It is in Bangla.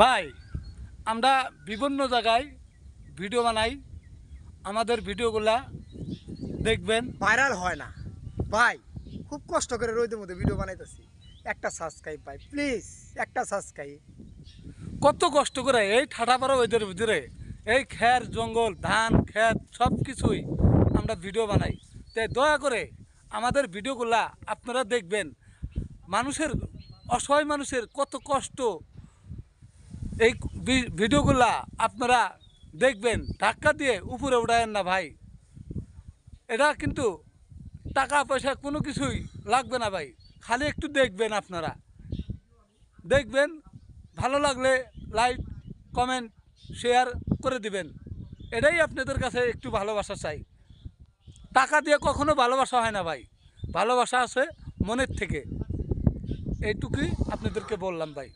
ভাই আমরা বিভিন্ন জায়গায় ভিডিও বানাই, আমাদের ভিডিওগুলা দেখবেন। ভাইরাল হয় না ভাই, খুব কষ্ট করে রোদের মধ্যে ভিডিও বানাইতেছি। একটা সাবস্ক্রাইব ভাই প্লিজ, একটা সাবস্ক্রাইব। কত কষ্ট করে এই ঠাটা পাড়া ওইদের ভিতরে এই খের জঙ্গল ধান ক্ষেত সব কিছুই আমরা ভিডিও বানাই। তাই দয়া করে আমাদের ভিডিওগুলা আপনারা দেখবেন। মানুষের অসহায় মানুষের কত কষ্ট, এই ভিডিওগুলা আপনারা দেখবেন। ধাক্কা দিয়ে উপরে উঠায়েন না ভাই। এটা কিন্তু টাকা পয়সা কোনো কিছুই লাগবে না ভাই, খালি একটু দেখবেন। আপনারা দেখবেন, ভালো লাগলে লাইক কমেন্ট শেয়ার করে দিবেন। এটাই আপনাদের কাছে একটু ভালোবাসা চাই। টাকা দিয়ে কখনো ভালোবাসা হয় না ভাই, ভালোবাসা আছে মনের থেকে। এইটুকুই আপনাদেরকে বললাম ভাই।